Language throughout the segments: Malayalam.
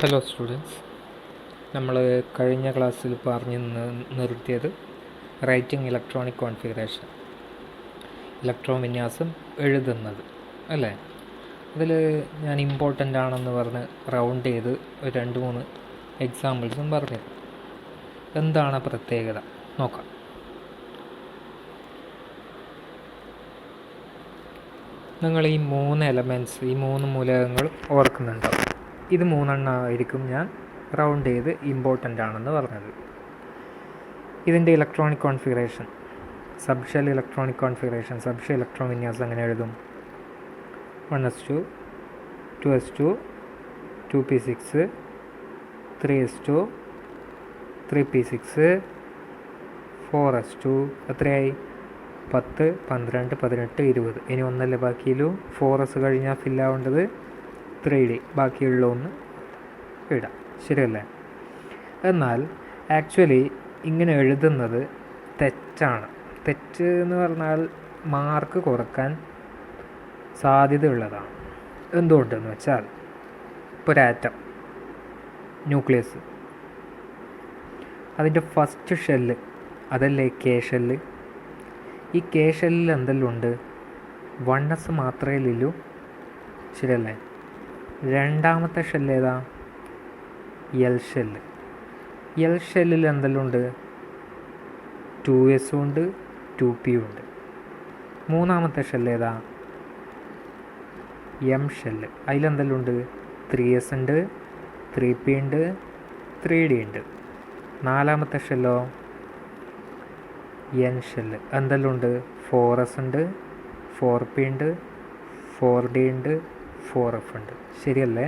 ഹലോ സ്റ്റുഡൻസ്, നമ്മൾ കഴിഞ്ഞ ക്ലാസ്സിൽ പറഞ്ഞ് നിർത്തിയത് റൈറ്റിംഗ് ഇലക്ട്രോണിക് കോൺഫിഗറേഷൻ, ഇലക്ട്രോൺ വിന്യാസം എഴുതുന്നത് അല്ലേ. അതിൽ ഞാൻ ഇമ്പോർട്ടൻ്റ് ആണെന്ന് പറഞ്ഞ് റൗണ്ട് ചെയ്ത് 2-3 എക്സാമ്പിൾസും പറഞ്ഞു. എന്താണ് പ്രത്യേകത നോക്കാം. നിങ്ങൾ ഈ 3 എലമെൻറ്റ്സ്, ഈ 3 മൂലകങ്ങൾ ഓർക്കുന്നുണ്ടാവും. ഇത് 3 ആയിരിക്കും ഞാൻ റൗണ്ട് ചെയ്ത് ഇമ്പോർട്ടൻ്റ് ആണെന്ന് പറഞ്ഞത്. ഇതിൻ്റെ electronic configuration, subshell electronic configuration, subshell electron വിന്യാസം എങ്ങനെ എഴുതും? 1s2, 2s2, 2p6, 3s2, 3p6, 4s2. എത്രയായി? 10, 12, 18, 20. ഇനി ഒന്നല്ലേ ബാക്കിയുള്ളൂ. 4s കഴിഞ്ഞാൽ ഫില്ലാവേണ്ടത് 3D, ബാക്കിയുള്ള ഒന്ന് ഇടാം, ശരിയല്ലേ? എന്നാൽ ആക്ച്വലി ഇങ്ങനെ എഴുതുന്നത് തെറ്റാണ്. തെറ്റ് എന്ന് പറഞ്ഞാൽ മാർക്ക് കുറക്കാൻ സാധ്യതയുള്ളതാണ്. എന്തുകൊണ്ടെന്ന് വെച്ചാൽ, ഇപ്പോൾ ഒരു ആറ്റം, ന്യൂക്ലിയസ്, അതിൻ്റെ ഫസ്റ്റ് ഷെല്ല് അതല്ലേ കെ ഷെല്ല്. ഈ കെ ഷെല്ലിൽ എന്തെല്ലാം ഉണ്ട്? 1s മാത്രമേ ഇല്ലൂ, ശരിയല്ലേ? രണ്ടാമത്തെ ഷെല്ല് ഏതാ? L shell. എൽ ഷെല്ലിൽ എന്തെല്ലാം ഉണ്ട്? 2s ഉണ്ട്, 2p ഉണ്ട്. മൂന്നാമത്തെ ഷെല്ല് ഏതാ? M shell. അതിലെന്തെല്ലാം ഉണ്ട്? 3s ഉണ്ട്, 3p ഉണ്ട്, 3d ഉണ്ട്. നാലാമത്തെ ഷെല്ലോ എൻ ഷെല്ല്. എന്തെല്ലാം ഉണ്ട്? 4s ഉണ്ട്, 4p ഉണ്ട്, 4d ഉണ്ട്, 4f ഉണ്ട്, ശരിയല്ലേ?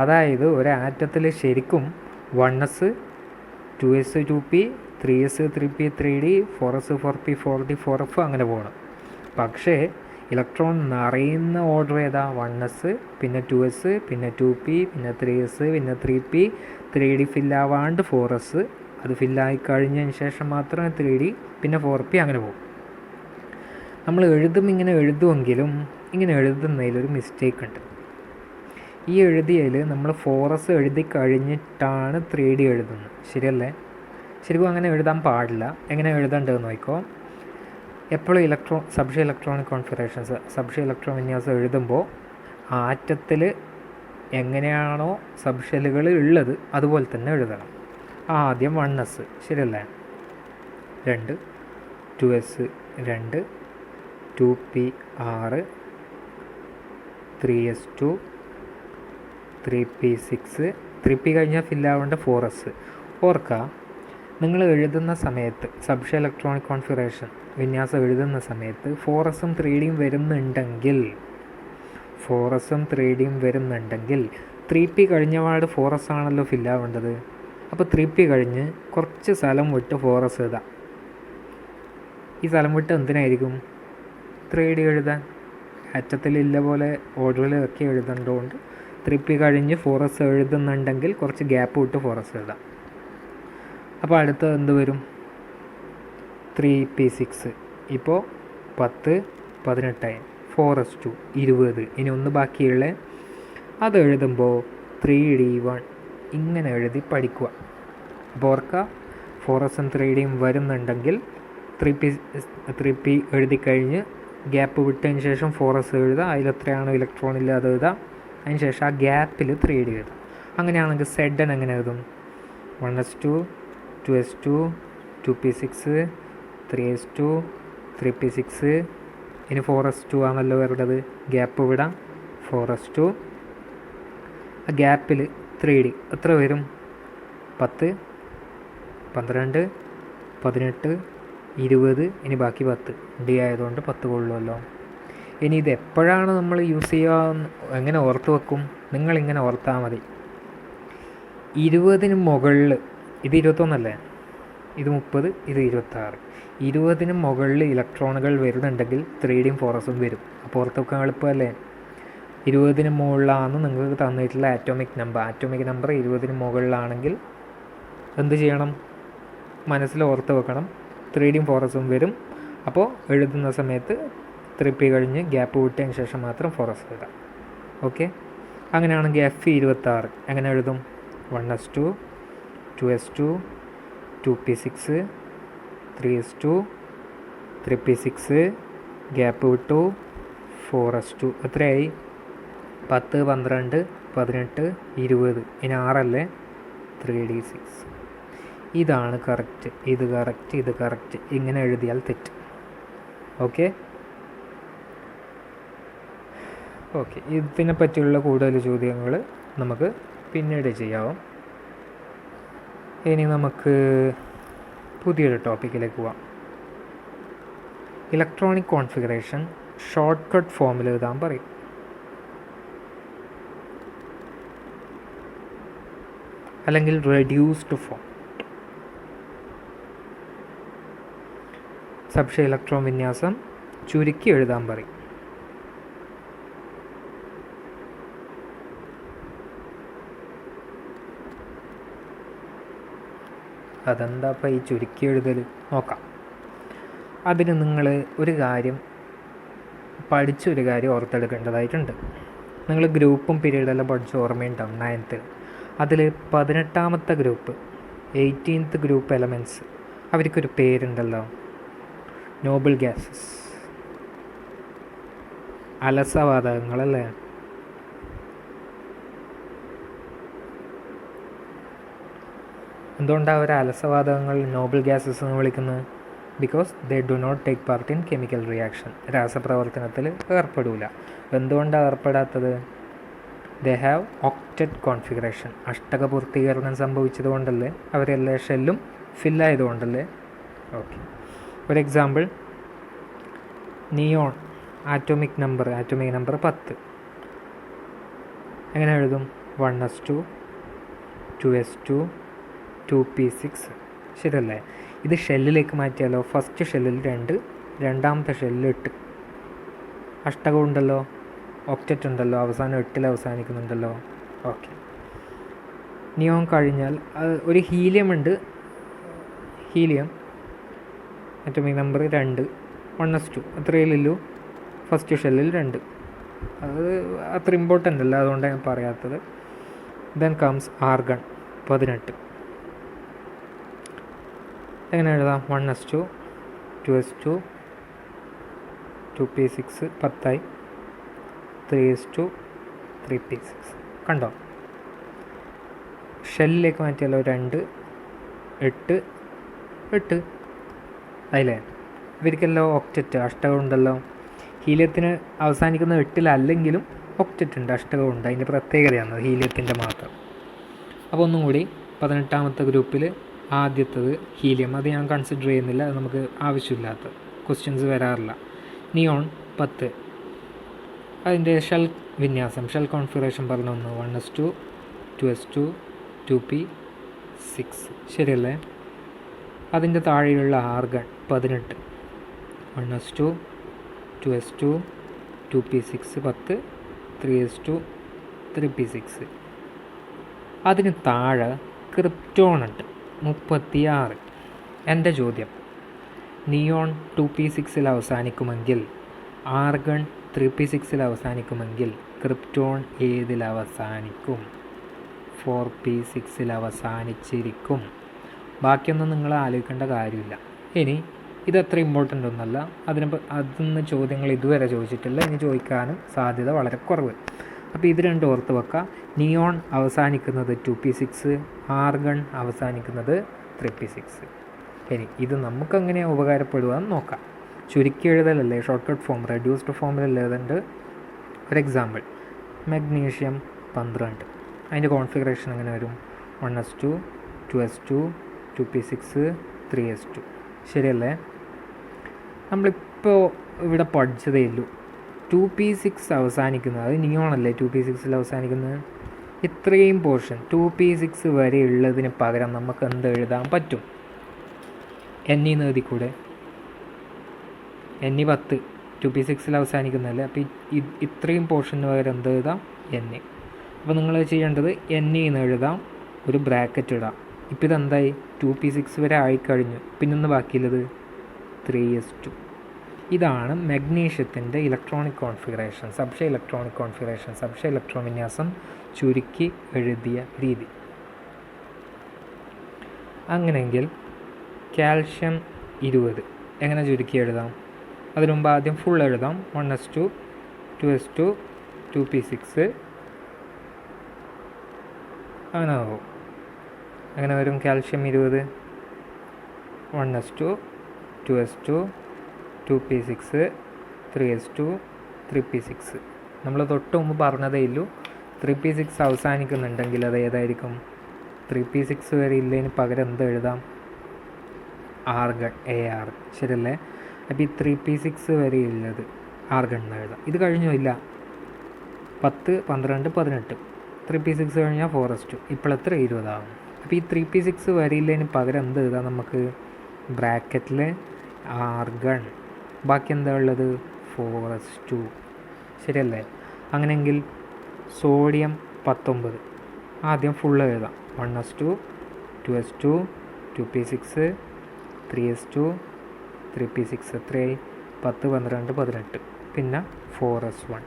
അതായത് ഒരു ആറ്റത്തിൽ ശരിക്കും 1s, 2s, 2p, 3s, 3p, 3d, 4s, 4p, 4d, 4f അങ്ങനെ പോകണം. പക്ഷേ ഇലക്ട്രോൺ നിറയുന്ന ഓർഡർ ഏതാ? 1s, പിന്നെ 2s, പിന്നെ 2p, പിന്നെ 3s, പിന്നെ 3p, 3d ഫില്ലാവാണ്ട് 4s, അത് ഫില്ലായി കഴിഞ്ഞതിന് ശേഷം മാത്രമേ 3d, പിന്നെ 4p അങ്ങനെ പോകും. നമ്മൾ ഇങ്ങനെ എഴുതുമെങ്കിലും ഇങ്ങനെ എഴുതുന്നതിലൊരു മിസ്റ്റേക്ക് ഉണ്ട്. ഈ എഴുതിയതിൽ നമ്മൾ 4s എഴുതി കഴിഞ്ഞിട്ടാണ് 3d എഴുതുന്നത്, ശരിയല്ലേ? ശരിക്കും അങ്ങനെ എഴുതാൻ പാടില്ല. എങ്ങനെ എഴുതേണ്ടതെന്ന് നോക്കിക്കോ. എപ്പോഴും subshell electronic configurations, subshell electron വിന്യാസം എഴുതുമ്പോൾ ആറ്റത്തിൽ എങ്ങനെയാണോ സബ്ഷെല്ലുകൾ ഉള്ളത് അതുപോലെ തന്നെ എഴുതണം. ആദ്യം 1s, ശരിയല്ലേ? 2, 2s 2, 2p 6, 3s2, 3p6, 3p കഴിഞ്ഞാൽ ഫില്ലാവേണ്ട 4s. ഓർക്കുക, നിങ്ങൾ എഴുതുന്ന സമയത്ത് സബ്ഷെൽ ഇലക്ട്രോണിക് കോൺഫിഗറേഷൻ വിന്യാസം എഴുതുന്ന സമയത്ത് 4sഉം 3dയും വരുന്നുണ്ടെങ്കിൽ 3p കഴിഞ്ഞപാട് 4s ആണല്ലോ ഫില്ലാവേണ്ടത്. അപ്പോൾ 3p കഴിഞ്ഞ് കുറച്ച് സ്ഥലം വിട്ട് 4s എഴുതാം. ഈ സ്ഥലം വിട്ട് എന്തിനായിരിക്കും? 3d എഴുതാൻ. ആറ്റത്തിലില്ല പോലെ ഓർഡറിലൊക്കെ എഴുതേണ്ടതുകൊണ്ട് 3p കഴിഞ്ഞ് 4s എഴുതുന്നുണ്ടെങ്കിൽ കുറച്ച് ഗ്യാപ്പ് വിട്ട് 4s എഴുതാം. അപ്പോൾ അടുത്ത എന്ത് വരും? 3p6. ഇപ്പോൾ 10, 18, 4s2, 20. ഇനി ഒന്ന് ബാക്കിയുള്ള അത് എഴുതുമ്പോൾ 3d1 ഇങ്ങനെ എഴുതി പഠിക്കുക. അപ്പോൾ ഓർക്കുക, 4sഉം 3dയും വരുന്നുണ്ടെങ്കിൽ 3p എഴുതി കഴിഞ്ഞ് ഗ്യാപ്പ് വിട്ടതിന് ശേഷം 4s എഴുതുക. അതിലെത്രയാണോ ഇലക്ട്രോൺ ഇല്ലാതെ എഴുതാം. അതിന് ശേഷം ആ ഗ്യാപ്പിൽ 3d എഴുതാം. അങ്ങനെയാണെങ്കിൽ സെഡൻ എങ്ങനെ എഴുതും? 1s2, 2s2, 2p6, 3s2, 3p6. ഇനി 4s2 ആണല്ലോ വരേണ്ടത്. ഗ്യാപ്പ് വിടാം, 4s2. ആ ഗ്യാപ്പിൽ 3d എത്ര വരും? 10, 12, 18, 20. ഇനി ബാക്കി 10. ഡി ആയതുകൊണ്ട് 10 കൊള്ളുമല്ലോ. ഇനി ഇത് എപ്പോഴാണ് നമ്മൾ യൂസ് ചെയ്യുക? എങ്ങനെ ഓർത്ത് വെക്കും? നിങ്ങളിങ്ങനെ ഓർത്താൽ മതി. 20-ന് മുകളിൽ, ഇത് 21 ഇത് 30, ഇത് 26. 20-ന് മുകളിൽ ഇലക്ട്രോണുകൾ വരുന്നുണ്ടെങ്കിൽ 3dയും 4sഉം വരും. അപ്പോൾ ഓർത്ത് വെക്കാൻ എളുപ്പമല്ലേ? 20-ന് മുകളിലാണ് നിങ്ങൾക്ക് തന്നിട്ടുള്ള ആറ്റോമിക് നമ്പർ 20-ന് മുകളിലാണെങ്കിൽ എന്ത് ചെയ്യണം? മനസ്സിൽ ഓർത്ത് വെക്കണം. 3dയും 4sഉം വരും. അപ്പോൾ എഴുതുന്ന സമയത്ത് 3p കഴിഞ്ഞ് ഗ്യാപ്പ് വിട്ടതിന് ശേഷം മാത്രം 4s എഴുതാം. ഓക്കെ. അങ്ങനെയാണെങ്കിൽ F26 എങ്ങനെ എഴുതും? 1s2 2s2 2p6 3s2 3p6 gap വിട്ടു 4s2 എത്രയായി? 10 12 18 20 ഇനി 6 3d6. ഇതാണ് കറക്റ്റ്, ഇത് കറക്റ്റ്, ഇത് കറക്റ്റ്. ഇങ്ങനെ എഴുതിയാൽ തെറ്റ്. ഓക്കെ ഓക്കെ ഇതിനെ പറ്റിയുള്ള കൂടുതൽ ചോദ്യങ്ങൾ നമുക്ക് പിന്നീട് ചെയ്യാം. ഇനി നമുക്ക് പുതിയൊരു ടോപ്പിക്കിലേക്ക് പോവാം. ഇലക്ട്രോണിക് കോൺഫിഗറേഷൻ ഷോർട്ട് കട്ട് ഫോമിൽ എഴുതാൻ പറയും. അല്ലെങ്കിൽ റെഡ്യൂസ്ഡ് ഫോം. സബ്ഷെ ഇലക്ട്രോൺ വിന്യാസം ചുരുക്കി എഴുതാൻ പറയും. അതെന്താ ഈ ചുരുക്കി എഴുതൽ? നോക്കാം. അതിന് നിങ്ങൾ ഒരു കാര്യം പഠിച്ചൊരു കാര്യം ഓർത്തെടുക്കേണ്ടതായിട്ടുണ്ട്. നിങ്ങൾ ഗ്രൂപ്പും പീരീഡെല്ലാം പഠിച്ച് ഓർമ്മയുണ്ടാവും 9th. അതിൽ 18ാമത്തെ ഗ്രൂപ്പ് 18th ഗ്രൂപ്പ് എലമെൻറ്റ്സ് അവർക്കൊരു പേരുണ്ടല്ലോ, നോബിൾ ഗ്യാസസ്, അലസവാതകങ്ങളല്ലേ. എന്തുകൊണ്ടാണ് അവർ അലസവാതകങ്ങൾ നോബിൾ ഗ്യാസസ് എന്ന് വിളിക്കുന്നത്? Because they do not take part in chemical reaction. രാസപ്രവർത്തനത്തിൽ ഏർപ്പെടില്ല. എന്തുകൊണ്ടാണ് ഏർപ്പെടാത്തത്? They have octet configuration. അഷ്ടക പൂർത്തീകരണം സംഭവിച്ചത് കൊണ്ടല്ലേ, അവരെല്ലാ ഷെല്ലും ഫില്ലായതുകൊണ്ടല്ലേ. ഓക്കെ, ഒരു എക്സാമ്പിൾ, നിയോൺ ആറ്റോമിക് നമ്പർ 10 എങ്ങനെ എഴുതും? 1s2 2s2 2p6. ശരിയല്ലേ? ഇത് ഷെല്ലിലേക്ക് മാറ്റിയാലോ? ഫസ്റ്റ് ഷെല്ലിൽ 2, രണ്ടാമത്തെ ഷെല്ലിൽ 8. അഷ്ടകം ഉണ്ടല്ലോ, ഒക്റ്ററ്റ് ഉണ്ടല്ലോ, അവസാനം 8 അവസാനിക്കുന്നുണ്ടല്ലോ. ഓക്കെ, നിയോൺ കഴിഞ്ഞാൽ ഒരു ഹീലിയം ഉണ്ട്. ഹീലിയം ആറ്റോമിക് നമ്പർ 2 1s2 അത്രയില്ലല്ലോ, ഫസ്റ്റ് ഷെല്ലിൽ 2. അത് അത്ര ഇമ്പോർട്ടൻ്റ് അല്ല, അതുകൊണ്ടാണ് ഞാൻ പറയാത്തത്. Then comes argon 18. എങ്ങനെ എഴുതാം? 1s2 2s2 2p6 10 3s2 3p6. കണ്ടോ? ഷെല്ലിലേക്ക് മാറ്റിയാലോ? 2 8 8 അതില്ലേ. ഇവർക്കെല്ലാം ഒക്റ്ററ്റ് അഷ്ടകം ഉണ്ടല്ലോ. ഹീലിയത്തിന് അവസാനിക്കുന്ന 8 ഒക്റ്ററ്റ് ഉണ്ട്, അഷ്ടകമുണ്ട്. അതിൻ്റെ പ്രത്യേകതയാണ് ഹീലിയത്തിൻ്റെ മാത്രം. അപ്പോൾ ഒന്നും കൂടി, 18ാമത്തെ ഗ്രൂപ്പിൽ ആദ്യത്തത് ഹീലിയം. അത് ഞാൻ കൺസിഡർ ചെയ്യുന്നില്ല, അത് നമുക്ക് ആവശ്യമില്ലാത്ത ക്വസ്റ്റ്യൻസ് വരാറില്ല. നിയോൺ 10. അതിൻ്റെ ഷെൽ വിന്യാസം, ഷെൽ കോൺഫിഗറേഷൻ പറഞ്ഞ 1s2 2s2 2p6. ശരിയല്ലേ? അതിൻ്റെ താഴെയുള്ള argon 18. 1s2 2s2 2p6 10 3s2 3p6. അതിന് താഴെ ക്രിപ്റ്റോൺ ഉണ്ട് 36. എൻ്റെ ചോദ്യം, നിയോൺ 2p6 അവസാനിക്കുമെങ്കിൽ, ആർഗൺ 3p6 അവസാനിക്കുമെങ്കിൽ, ക്രിപ്റ്റോൺ ഏതിൽ അവസാനിക്കും? 4p6 അവസാനിച്ചിരിക്കും. ബാക്കിയൊന്നും നിങ്ങൾ ആലോചിക്കേണ്ട കാര്യമില്ല. ഇനി ഇതത്ര ഇമ്പോർട്ടൻ്റ് ഒന്നല്ല, അതിന് ചോദ്യങ്ങൾ ഇതുവരെ ചോദിച്ചിട്ടില്ല, ഇനി ചോദിക്കാനും സാധ്യത വളരെ കുറവ്. അപ്പോൾ ഇത് രണ്ടും ഓർത്ത് വെക്കുക. നിയോൺ അവസാനിക്കുന്നത് 2p6, ആർഗൺ അവസാനിക്കുന്നത് 3p6. ഇനി ഇത് നമുക്കെങ്ങനെ ഉപകാരപ്പെടുക എന്ന് നോക്കാം. ചുരുക്കി എഴുതലല്ലേ, ഷോർട്ട് കട്ട് ഫോം, റെഡ്യൂസ്ഡ് ഫോമിലല്ലേ എഴുതേണ്ടത്. ഒരു എക്സാമ്പിൾ, മഗ്നീഷ്യം 12. അതിൻ്റെ കോൺഫിഗറേഷൻ എങ്ങനെ വരും? 1s2 2s2 2p6 3s2. ശരിയല്ലേ? നമ്മളിപ്പോൾ ഇവിടെ പഠിച്ചതേ ഉള്ളൂ. 2p6 അവസാനിക്കുന്നത്, അത് നിയോണല്ലേ 2p6 അവസാനിക്കുന്നത്. ഇത്രയും പോർഷൻ 2p6 വരെ ഉള്ളതിന് പകരം നമുക്ക് എന്ത് എഴുതാൻ പറ്റും? NE എഴുതിക്കൂടെ? NE 10 2p6 അവസാനിക്കുന്നതല്ലേ. അപ്പോൾ ഇത്രയും പോർഷന് പകരം എന്ത് എഴുതാം? NE. അപ്പോൾ നിങ്ങൾ ചെയ്യേണ്ടത് NE എന്ന് എഴുതാം, ഒരു ബ്രാക്കറ്റ് ഇടാം. ഇപ്പോൾ ഇതെന്തായി? 2p6 വരെ ആയിക്കഴിഞ്ഞു. പിന്നൊന്ന് ബാക്കിയുള്ളത് 3s2. ഇതാണ് മഗ്നീഷ്യത്തിൻ്റെ ഇലക്ട്രോണിക് കോൺഫിഗറേഷൻ, സബ്ഷ ഇലക്ട്രോണിക് കോൺഫിഗറേഷൻ, സബ്ഷ ഇലക്ട്രോൺ വിന്യാസം ചുരുക്കി എഴുതിയ രീതി. അങ്ങനെയെങ്കിൽ കാൽഷ്യം 20 എങ്ങനെ ചുരുക്കി എഴുതാം? അതിനു മുമ്പ് ആദ്യം ഫുൾ എഴുതാം. 1s2 2s2 2p6 അങ്ങനെ ആവും. അങ്ങനെ വരും calcium 20 1s2 2s2 2p6 3s2 3p6. നമ്മൾ തൊട്ട് മുമ്പ് പറഞ്ഞതേ ഉള്ളൂ 3p6 അവസാനിക്കുന്നുണ്ടെങ്കിൽ അത് ഏതായിരിക്കും? 3p6 വരെ ഇല്ലതിന് പകരം എന്ത് എഴുതാം? ആർഗൺ, AR, ശരിയല്ലേ? അപ്പോൾ ഈ 3p6 വരെ ഉള്ളത് ആർഗൺ എന്ന് എഴുതാം. ഇത് കഴിഞ്ഞോ? ഇല്ല. 10 12 18 3p6 കഴിഞ്ഞാൽ 4s2 ഇപ്പോഴെത്ര 20 ആവും. അപ്പോൾ ഈ 3p6 വരിയില്ലതിന് പകരം എന്ത് എഴുതാം നമുക്ക്? ബ്രാക്കറ്റിൽ ആർഗൺ, ബാക്കി എന്താ ഉള്ളത്? 4s2, ശരിയല്ലേ? അങ്ങനെയെങ്കിൽ സോഡിയം 19 ആദ്യം ഫുൾ എഴുതാം. 1s2 2s2 2p6 3s2 3p6 എത്രയായി? 10 12 18 പിന്നെ 4s1,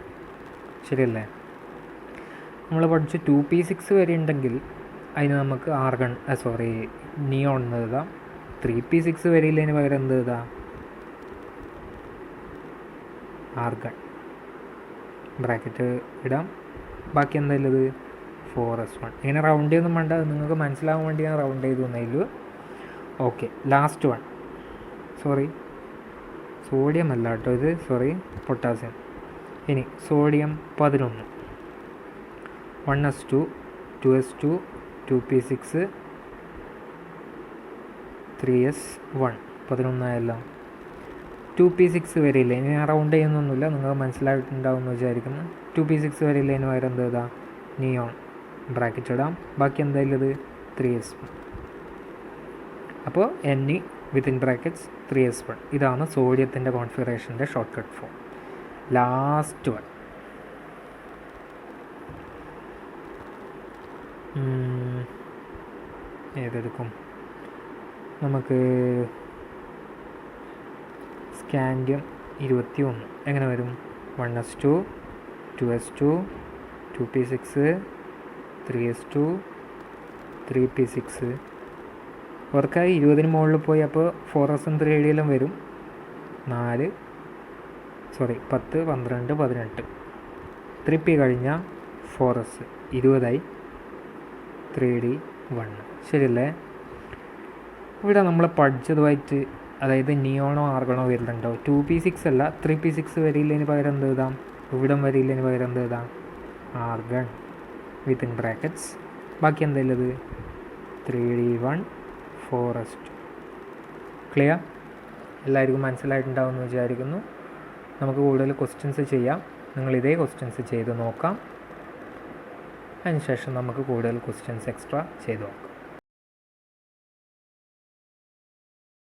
ശരിയല്ലേ? നമ്മൾ പഠിച്ചു 2p6 വരെ ഉണ്ടെങ്കിൽ അതിന് നമുക്ക് ആർഗൺ നിയോൺ എന്ന് എഴുതാം. 3p6 വരെ ഇല്ലതിന് പകരം എന്ത് എഴുതാം? ആർഗൺ, ബ്രാക്കറ്റ് ഇടാം. ബാക്കി എന്താ ഉള്ളത്? 4s1. ഇങ്ങനെ റൗണ്ട് ചെയ്തൊന്നും വേണ്ട, നിങ്ങൾക്ക് മനസ്സിലാവാൻ വേണ്ടി ഞാൻ റൗണ്ട് ചെയ്തു തന്നതിൽ. Okay, last one. സോഡിയം അല്ല കേട്ടോ ഇത്, പൊട്ടാസ്യം. ഇനി sodium 11 1s2 2s2 2p6 3s1 11 ആയല്ലോ. 2p6 വരെ ഇല്ല, ഇനി ഞാൻ റൗണ്ട് ചെയ്യുന്നൊന്നുമില്ല, നിങ്ങൾക്ക് മനസ്സിലായിട്ടുണ്ടാവും എന്ന് വിചാരിക്കുന്നു. 2p6 വരെ ഇല്ല, ഇതിന് പകരം എന്ത് എഴുതാം? നിയോൺ, ബ്രാക്കറ്റ് ഇടാം. ബാക്കി എന്തായാലും 3s1. അപ്പോൾ Ne വിത്തിൻ ബ്രാക്കറ്റ്സ് 3s1. ഇതാണ് സോഡിയത്തിൻ്റെ കോൺഫിഗറേഷൻ്റെ shortcut form. Last one ഏതെടുക്കും? നമുക്ക് സ്കാൻഡിയം 21 എങ്ങനെ വരും? 1s2 2s2 2p6 3s2 3p6. അവർക്കായി 20 മുകളിൽ പോയി, അപ്പോൾ 4s 3d വരും. 10 12 18 3p കഴിഞ്ഞാൽ 4s 20 3d1, ശരിയല്ലേ? ഇവിടെ നമ്മൾ പഠിച്ചതുമായിട്ട്, അതായത് നിയോണോ ആർഗണോ വരുന്നുണ്ടോ? 2p6 അല്ല 3p6 വരിയില്ലതിന് പകരം എന്ത് എഴുതാം? ഇവിടം വരിയില്ലതിന് പകരം എന്ത് എഴുതാം? Argon within brackets. ബാക്കി എന്തായാലും 3d1 4s2. ക്ലിയർ? എല്ലാവർക്കും മനസ്സിലായിട്ടുണ്ടാവുമെന്ന് വിചാരിക്കുന്നു. നമുക്ക് കൂടുതൽ ക്വസ്റ്റ്യൻസ് ചെയ്യാം. നിങ്ങൾ ഇതേ ക്വസ്റ്റ്യൻസ് ചെയ്ത് നോക്കാം. അതിനുശേഷം നമുക്ക് കൂടുതൽ ക്വസ്റ്റ്യൻസ് എക്സ്ട്രാ ചെയ്ത് നോക്കാം.